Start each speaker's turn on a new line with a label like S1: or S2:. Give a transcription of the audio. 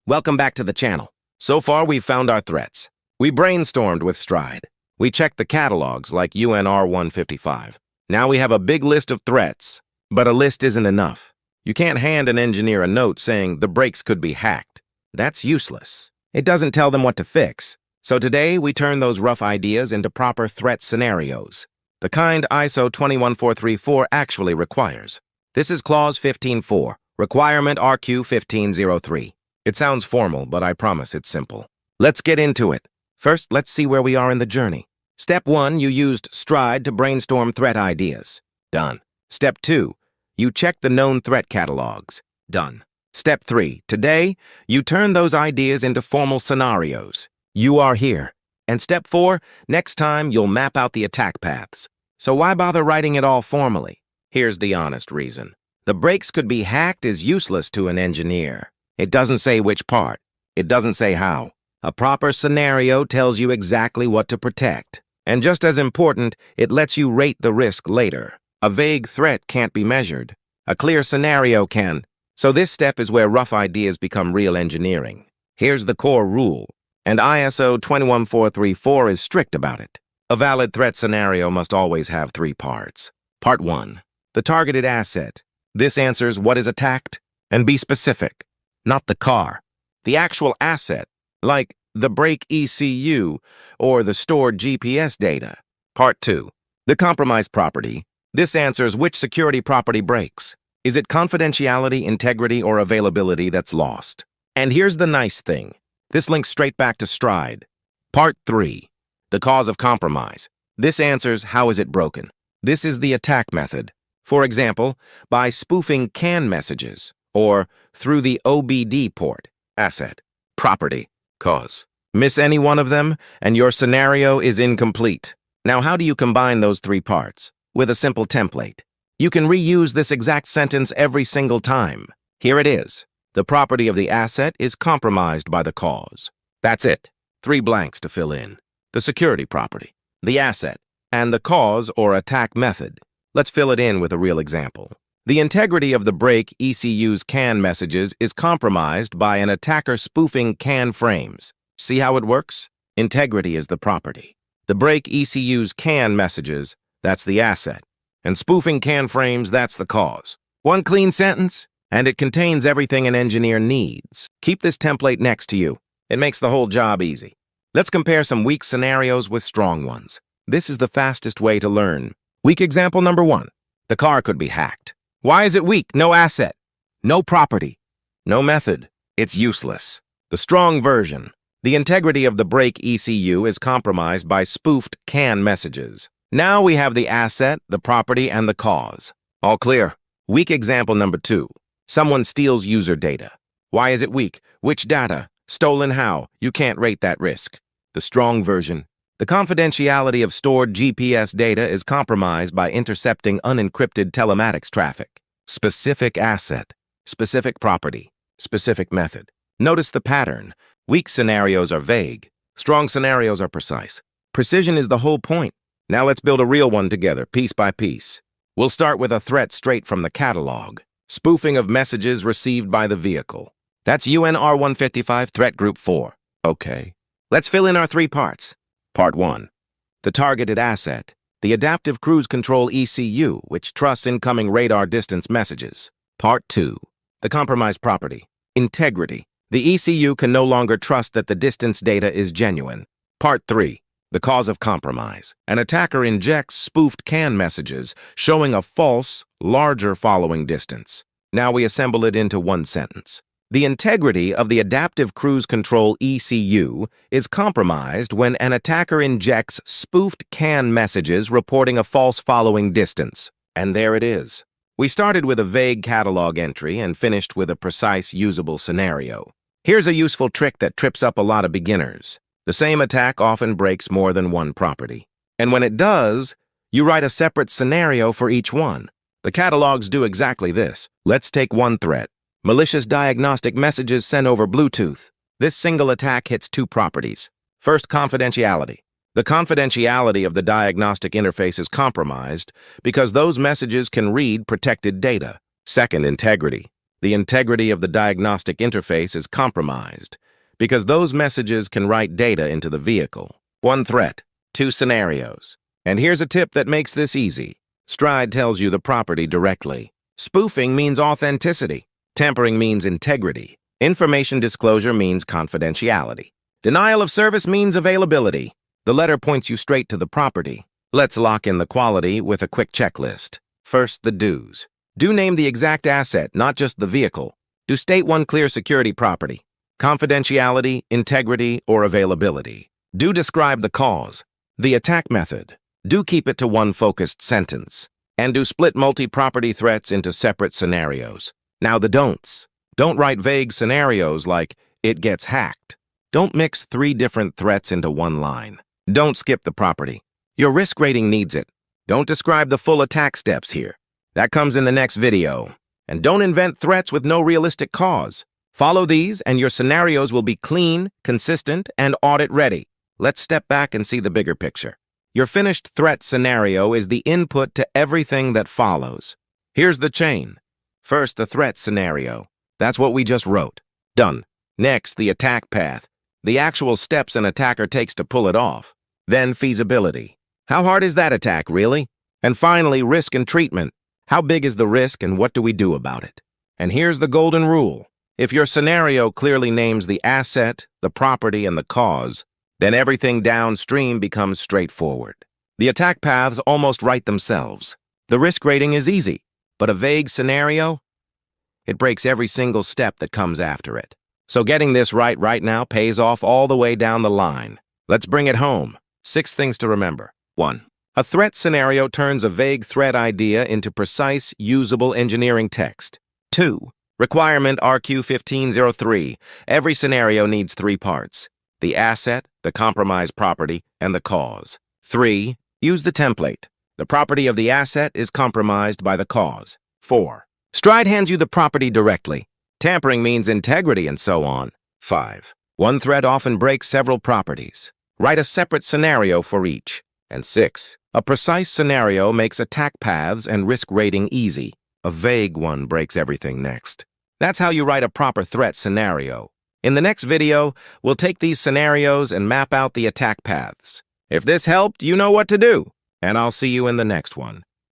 S1: Welcome back to the channel. So far, we've found our threats. We brainstormed with Stride. We checked the catalogs like UNR 155. Now we have a big list of threats, but a list isn't enough. You can't hand an engineer a note saying the brakes could be hacked. That's useless. It doesn't tell them what to fix. So today, we turn those rough ideas into proper threat scenarios, the kind ISO 21434 actually requires. This is Clause 15.4, Requirement RQ 1503. It sounds formal, but I promise it's simple. Let's get into it. First, let's see where we are in the journey. Step 1, you used Stride to brainstorm threat ideas. Done. Step 2, you checked the known threat catalogs. Done. Step 3, today, you turn those ideas into formal scenarios. You are here. And step 4, next time, you'll map out the attack paths. So why bother writing it all formally? Here's the honest reason. The brakes could be hacked is useless to an engineer. It doesn't say which part. It doesn't say how. A proper scenario tells you exactly what to protect. And just as important, it lets you rate the risk later. A vague threat can't be measured. A clear scenario can. So this step is where rough ideas become real engineering. Here's the core rule, and ISO 21434 is strict about it. A valid threat scenario must always have 3 parts. Part 1, the targeted asset. This answers what is attacked, and be specific. Not the car, the actual asset, like the brake ECU or the stored GPS data. Part 2, the compromised property. This answers which security property breaks. Is it confidentiality, integrity, or availability that's lost? And here's the nice thing. This links straight back to Stride. Part 3, the cause of compromise. This answers how is it broken. This is the attack method. For example, by spoofing CAN messages, or through the OBD port, asset, property, cause. Miss any one of them, and your scenario is incomplete. Now, how do you combine those 3 parts? With a simple template. You can reuse this exact sentence every single time. Here it is. The property of the asset is compromised by the cause. That's it. 3 blanks to fill in. The security property, the asset, and the cause or attack method. Let's fill it in with a real example. The integrity of the brake ECU's CAN messages is compromised by an attacker spoofing CAN frames. See how it works? Integrity is the property. The brake ECU's CAN messages, that's the asset. And spoofing CAN frames, that's the cause. One clean sentence, and it contains everything an engineer needs. Keep this template next to you. It makes the whole job easy. Let's compare some weak scenarios with strong ones. This is the fastest way to learn. Weak example number 1. The car could be hacked. Why is it weak? No asset, no property, no method. It's useless. The strong version. The integrity of the brake ECU is compromised by spoofed CAN messages. Now we have the asset, the property, and the cause. All clear. Weak example number 2. Someone steals user data. Why is it weak? Which data? Stolen how? You can't rate that risk. The strong version. The confidentiality of stored GPS data is compromised by intercepting unencrypted telematics traffic. Specific asset, specific property, specific method. Notice the pattern. Weak scenarios are vague. Strong scenarios are precise. Precision is the whole point. Now let's build a real one together, piece by piece. We'll start with a threat straight from the catalog. Spoofing of messages received by the vehicle. That's UNR 155 Threat Group 4. Okay. Let's fill in our 3 parts. Part 1, the targeted asset, the adaptive cruise control ECU, which trusts incoming radar distance messages. Part 2, the compromised property, integrity. The ECU can no longer trust that the distance data is genuine. Part 3, the cause of compromise. An attacker injects spoofed CAN messages showing a false, larger following distance. Now we assemble it into one sentence. The integrity of the adaptive cruise control ECU is compromised when an attacker injects spoofed CAN messages reporting a false following distance. And there it is. We started with a vague catalog entry and finished with a precise, usable scenario. Here's a useful trick that trips up a lot of beginners. The same attack often breaks more than one property. And when it does, you write a separate scenario for each one. The catalogs do exactly this. Let's take one threat. Malicious diagnostic messages sent over Bluetooth. This single attack hits 2 properties. First, confidentiality. The confidentiality of the diagnostic interface is compromised because those messages can read protected data. Second, integrity. The integrity of the diagnostic interface is compromised because those messages can write data into the vehicle. One threat, two scenarios. And here's a tip that makes this easy. Stride tells you the property directly. Spoofing means authenticity. Tampering means integrity. Information disclosure means confidentiality. Denial of service means availability. The letter points you straight to the property. Let's lock in the quality with a quick checklist. First, the do's. Do name the exact asset, not just the vehicle. Do state one clear security property. Confidentiality, integrity, or availability. Do describe the cause. The attack method. Do keep it to one focused sentence. And do split multi-property threats into separate scenarios. Now the don'ts. Don't write vague scenarios like, it gets hacked. Don't mix 3 different threats into one line. Don't skip the property. Your risk rating needs it. Don't describe the full attack steps here. That comes in the next video. And don't invent threats with no realistic cause. Follow these and your scenarios will be clean, consistent, and audit-ready. Let's step back and see the bigger picture. Your finished threat scenario is the input to everything that follows. Here's the chain. First, the threat scenario. That's what we just wrote. Done. Next, the attack path. The actual steps an attacker takes to pull it off. Then, feasibility. How hard is that attack, really? And finally, risk and treatment. How big is the risk and what do we do about it? And here's the golden rule. If your scenario clearly names the asset, the property, and the cause, then everything downstream becomes straightforward. The attack paths almost write themselves. The risk rating is easy, but a vague scenario? It breaks every single step that comes after it. So getting this right now pays off all the way down the line. Let's bring it home. 6 things to remember. 1. A threat scenario turns a vague threat idea into precise, usable engineering text. 2. Requirement RQ1503. Every scenario needs 3 parts. The asset, the compromised property, and the cause. 3. Use the template. The property of the asset is compromised by the cause. 4. Stride hands you the property directly. Tampering means integrity and so on. 5. One threat often breaks several properties. Write a separate scenario for each. And 6. A precise scenario makes attack paths and risk rating easy. A vague one breaks everything next. That's how you write a proper threat scenario. In the next video, we'll take these scenarios and map out the attack paths. If this helped, you know what to do. And I'll see you in the next one.